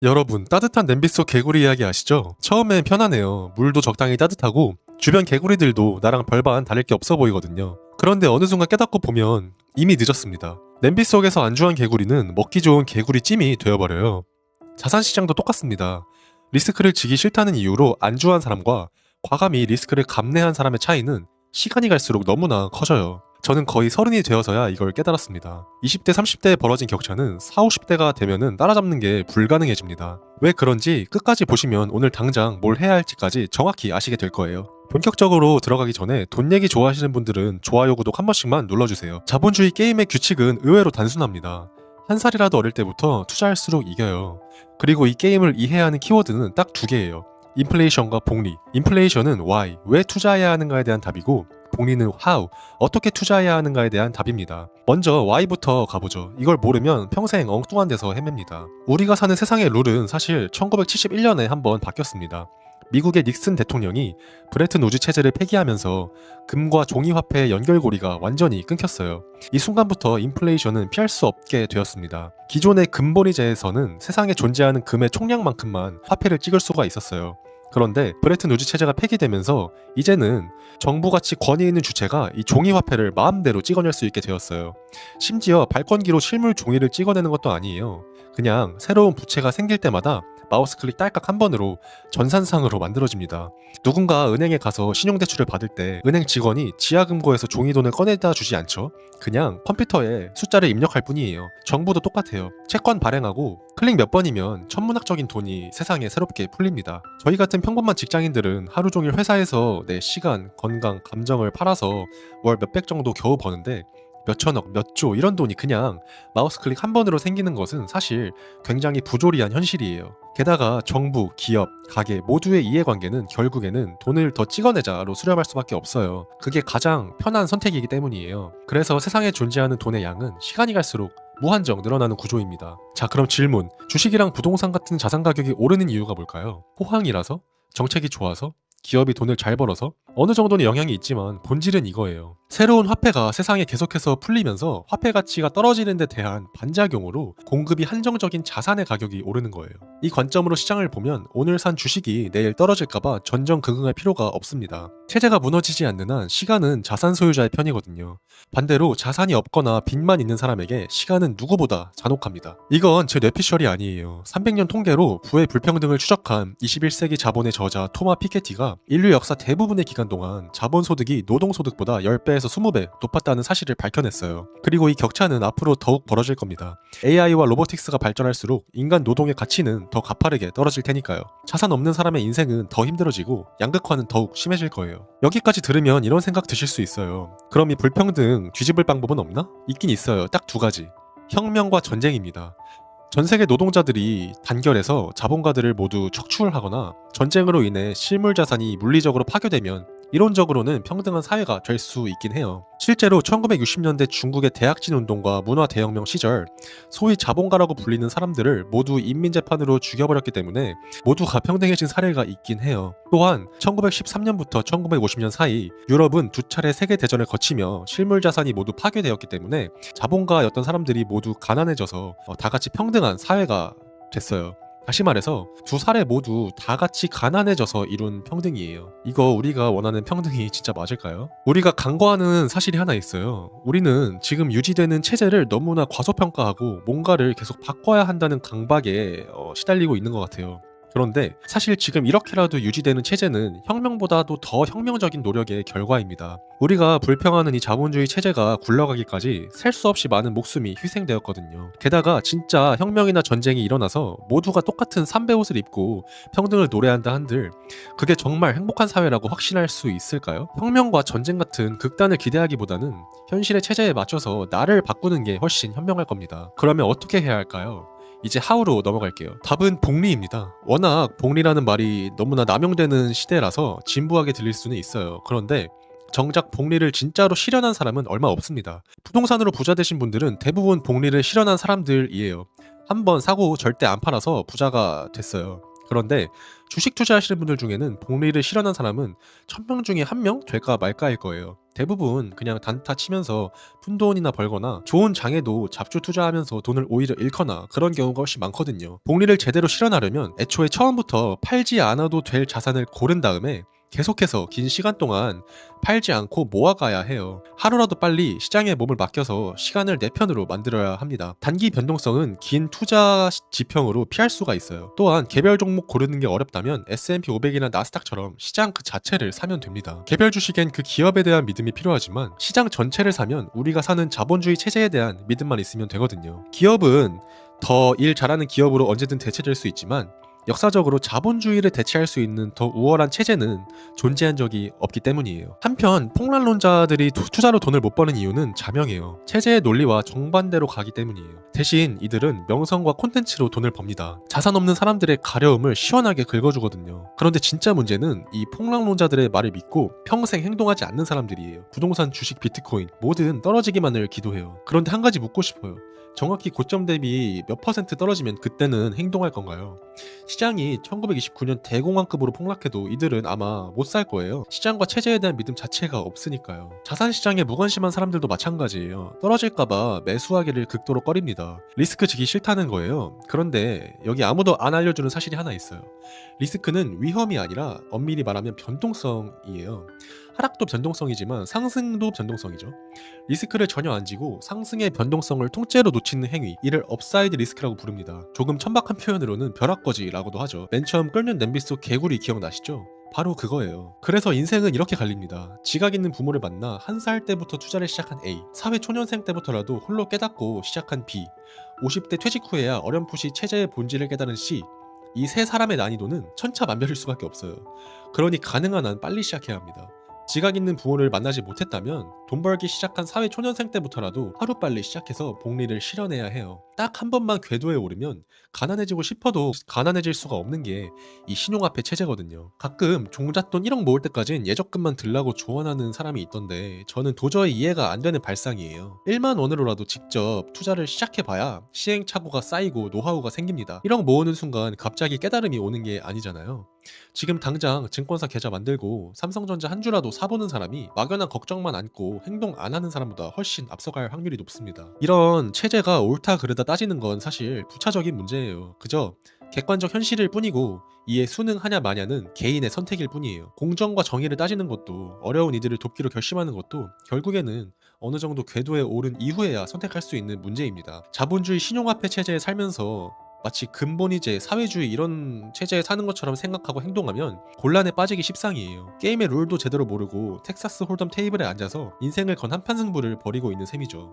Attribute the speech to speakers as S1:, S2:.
S1: 여러분, 따뜻한 냄비 속 개구리 이야기 아시죠? 처음엔 편하네요. 물도 적당히 따뜻하고 주변 개구리들도 나랑 별반 다를 게 없어 보이거든요. 그런데 어느 순간 깨닫고 보면 이미 늦었습니다. 냄비 속에서 안주한 개구리는 먹기 좋은 개구리 찜이 되어버려요. 자산시장도 똑같습니다. 리스크를 지기 싫다는 이유로 안주한 사람과 과감히 리스크를 감내한 사람의 차이는 시간이 갈수록 너무나 커져요. 저는 거의 서른이 되어서야 이걸 깨달았습니다. 20대, 30대에 벌어진 격차는 4, 50대가 되면은 따라잡는 게 불가능해집니다. 왜 그런지 끝까지 보시면 오늘 당장 뭘 해야 할지까지 정확히 아시게 될 거예요. 본격적으로 들어가기 전에 돈 얘기 좋아하시는 분들은 좋아요, 구독 한 번씩만 눌러주세요. 자본주의 게임의 규칙은 의외로 단순합니다. 한 살이라도 어릴 때부터 투자할수록 이겨요. 그리고 이 게임을 이해해야 하는 키워드는 딱 두 개예요. 인플레이션과 복리. 인플레이션은 why, 왜 투자해야 하는가에 대한 답이고, 복리는 how, 어떻게 투자해야 하는가에 대한 답입니다. 먼저 why부터 가보죠. 이걸 모르면 평생 엉뚱한 데서 헤맵니다. 우리가 사는 세상의 룰은 사실 1971년에 한번 바뀌었습니다. 미국의 닉슨 대통령이 브레튼 우즈 체제를 폐기하면서 금과 종이화폐의 연결고리가 완전히 끊겼어요. 이 순간부터 인플레이션은 피할 수 없게 되었습니다. 기존의 금본위제에서는 세상에 존재하는 금의 총량만큼만 화폐를 찍을 수가 있었어요. 그런데 브레튼 우즈 체제가 폐기되면서 이제는 정부같이 권위 있는 주체가 이 종이화폐를 마음대로 찍어낼 수 있게 되었어요. 심지어 발권기로 실물 종이를 찍어내는 것도 아니에요. 그냥 새로운 부채가 생길 때마다 마우스 클릭 딸깍 한 번으로 전산상으로 만들어집니다. 누군가 은행에 가서 신용대출을 받을 때 은행 직원이 지하금고에서 종이돈을 꺼내다 주지 않죠. 그냥 컴퓨터에 숫자를 입력할 뿐이에요. 정부도 똑같아요. 채권 발행하고 클릭 몇 번이면 천문학적인 돈이 세상에 새롭게 풀립니다. 저희 같은 평범한 직장인들은 하루 종일 회사에서 내 시간, 건강, 감정을 팔아서 월 몇백 정도 겨우 버는데 몇천억, 몇 조 이런 돈이 그냥 마우스 클릭 한 번으로 생기는 것은 사실 굉장히 부조리한 현실이에요. 게다가 정부, 기업, 가게 모두의 이해관계는 결국에는 돈을 더 찍어내자로 수렴할 수밖에 없어요. 그게 가장 편한 선택이기 때문이에요. 그래서 세상에 존재하는 돈의 양은 시간이 갈수록 무한정 늘어나는 구조입니다. 자, 그럼 질문. 주식이랑 부동산 같은 자산 가격이 오르는 이유가 뭘까요? 호황이라서? 정책이 좋아서? 기업이 돈을 잘 벌어서? 어느 정도는 영향이 있지만 본질은 이거예요. 새로운 화폐가 세상에 계속해서 풀리면서 화폐 가치가 떨어지는 데 대한 반작용으로 공급이 한정적인 자산의 가격이 오르는 거예요. 이 관점으로 시장을 보면 오늘 산 주식이 내일 떨어질까봐 전전긍긍할 필요가 없습니다. 체제가 무너지지 않는 한 시간은 자산 소유자의 편이거든요. 반대로 자산이 없거나 빚만 있는 사람에게 시간은 누구보다 잔혹합니다. 이건 제 뇌피셜이 아니에요. 300년 통계로 부의 불평등을 추적한 21세기 자본의 저자 토마 피케티가 인류 역사 대부분의 기간 동안 자본소득이 노동소득보다 10배에서 20배 높았다는 사실을 밝혀냈어요. 그리고 이 격차는 앞으로 더욱 벌어질 겁니다. AI와 로보틱스가 발전할수록 인간 노동의 가치는 더 가파르게 떨어질 테니까요. 자산 없는 사람의 인생은 더 힘들어지고 양극화는 더욱 심해질 거예요. 여기까지 들으면 이런 생각 드실 수 있어요. 그럼 이 불평등 뒤집을 방법은 없나? 있긴 있어요. 딱 두 가지. 혁명과 전쟁입니다. 전 세계 노동자들이 단결해서 자본가들을 모두 척출하거나 전쟁으로 인해 실물 자산이 물리적으로 파괴되면 이론적으로는 평등한 사회가 될 수 있긴 해요. 실제로 1960년대 중국의 대약진 운동과 문화 대혁명 시절 소위 자본가라고 불리는 사람들을 모두 인민재판으로 죽여버렸기 때문에 모두가 평등해진 사례가 있긴 해요. 또한 1913년부터 1950년 사이 유럽은 두 차례 세계대전을 거치며 실물 자산이 모두 파괴되었기 때문에 자본가였던 사람들이 모두 가난해져서 다 같이 평등한 사회가 됐어요. 다시 말해서 두 사례 모두 다 같이 가난해져서 이룬 평등이에요. 이거 우리가 원하는 평등이 진짜 맞을까요? 우리가 간과하는 사실이 하나 있어요. 우리는 지금 유지되는 체제를 너무나 과소평가하고 뭔가를 계속 바꿔야 한다는 강박에 시달리고 있는 것 같아요. 그런데 사실 지금 이렇게라도 유지되는 체제는 혁명보다도 더 혁명적인 노력의 결과입니다. 우리가 불평하는 이 자본주의 체제가 굴러가기까지 셀 수 없이 많은 목숨이 희생되었거든요. 게다가 진짜 혁명이나 전쟁이 일어나서 모두가 똑같은 삼배 옷을 입고 평등을 노래한다 한들 그게 정말 행복한 사회라고 확신할 수 있을까요? 혁명과 전쟁 같은 극단을 기대하기보다는 현실의 체제에 맞춰서 나를 바꾸는 게 훨씬 현명할 겁니다. 그러면 어떻게 해야 할까요? 이제 하우로 넘어갈게요. 답은 복리입니다. 워낙 복리라는 말이 너무나 남용되는 시대라서 진부하게 들릴 수는 있어요. 그런데 정작 복리를 진짜로 실현한 사람은 얼마 없습니다. 부동산으로 부자 되신 분들은 대부분 복리를 실현한 사람들이에요. 한번 사고 절대 안 팔아서 부자가 됐어요. 그런데 주식 투자하시는 분들 중에는 복리를 실현한 사람은 1000명 중에 1명 될까 말까일 거예요. 대부분 그냥 단타 치면서 푼돈이나 벌거나 좋은 장에도 잡주 투자하면서 돈을 오히려 잃거나 그런 경우가 훨씬 많거든요. 복리를 제대로 실현하려면 애초에 처음부터 팔지 않아도 될 자산을 고른 다음에 계속해서 긴 시간 동안 팔지 않고 모아가야 해요. 하루라도 빨리 시장에 몸을 맡겨서 시간을 내 편으로 만들어야 합니다. 단기 변동성은 긴 투자 지평으로 피할 수가 있어요. 또한 개별 종목 고르는 게 어렵다면 S&P 500이나 나스닥처럼 시장 그 자체를 사면 됩니다. 개별 주식엔 그 기업에 대한 믿음이 필요하지만 시장 전체를 사면 우리가 사는 자본주의 체제에 대한 믿음만 있으면 되거든요. 기업은 더 일 잘하는 기업으로 언제든 대체될 수 있지만 역사적으로 자본주의를 대체할 수 있는 더 우월한 체제는 존재한 적이 없기 때문이에요. 한편 폭락론자들이 투자로 돈을 못 버는 이유는 자명해요. 체제의 논리와 정반대로 가기 때문이에요. 대신 이들은 명성과 콘텐츠로 돈을 법니다. 자산 없는 사람들의 가려움을 시원하게 긁어주거든요. 그런데 진짜 문제는 이 폭락론자들의 말을 믿고 평생 행동하지 않는 사람들이에요. 부동산, 주식, 비트코인 뭐든 떨어지기만을 기도해요. 그런데 한 가지 묻고 싶어요. 정확히 고점 대비 몇 퍼센트 떨어지면 그때는 행동할 건가요? 시장이 1929년 대공황급으로 폭락해도 이들은 아마 못 살 거예요. 시장과 체제에 대한 믿음 자체가 없으니까요. 자산시장에 무관심한 사람들도 마찬가지예요. 떨어질까봐 매수하기를 극도로 꺼립니다. 리스크 지기 싫다는 거예요. 그런데 여기 아무도 안 알려주는 사실이 하나 있어요. 리스크는 위험이 아니라 엄밀히 말하면 변동성이에요. 하락도 변동성이지만 상승도 변동성이죠. 리스크를 전혀 안 지고 상승의 변동성을 통째로 놓치는 행위, 이를 업사이드 리스크라고 부릅니다. 조금 천박한 표현으로는 벼락거지라고도 하죠. 맨 처음 끓는 냄비 속 개구리 기억나시죠? 바로 그거예요. 그래서 인생은 이렇게 갈립니다. 지각 있는 부모를 만나 1살 때부터 투자를 시작한 A, 사회 초년생 때부터라도 홀로 깨닫고 시작한 B, 50대 퇴직 후에야 어렴풋이 체제의 본질을 깨달은 C, 이 세 사람의 난이도는 천차만별일 수밖에 없어요. 그러니 가능한 한 빨리 시작해야 합니다. 지각 있는 부모를 만나지 못했다면 돈 벌기 시작한 사회 초년생 때부터라도 하루빨리 시작해서 복리를 실현해야 해요. 딱 한 번만 궤도에 오르면 가난해지고 싶어도 가난해질 수가 없는 게 이 신용화폐 체제거든요. 가끔 종잣돈 1억 모을 때까진 예적금만 들라고 조언하는 사람이 있던데 저는 도저히 이해가 안 되는 발상이에요. 1만 원으로라도 직접 투자를 시작해봐야 시행착오가 쌓이고 노하우가 생깁니다. 1억 모으는 순간 갑자기 깨달음이 오는 게 아니잖아요. 지금 당장 증권사 계좌 만들고 삼성전자 한 주라도 사보는 사람이 막연한 걱정만 안고 행동 안 하는 사람보다 훨씬 앞서갈 확률이 높습니다. 이런 체제가 옳다 그르다 따지는 건 사실 부차적인 문제예요. 그저 객관적 현실일 뿐이고 이에 순응하냐 마냐는 개인의 선택일 뿐이에요. 공정과 정의를 따지는 것도 어려운 이들을 돕기로 결심하는 것도 결국에는 어느 정도 궤도에 오른 이후에야 선택할 수 있는 문제입니다. 자본주의 신용화폐 체제에 살면서 마치 근본이제, 사회주의 이런 체제에 사는 것처럼 생각하고 행동하면 곤란에 빠지기 십상이에요. 게임의 룰도 제대로 모르고 텍사스 홀덤 테이블에 앉아서 인생을 건 한판 승부를 벌이고 있는 셈이죠.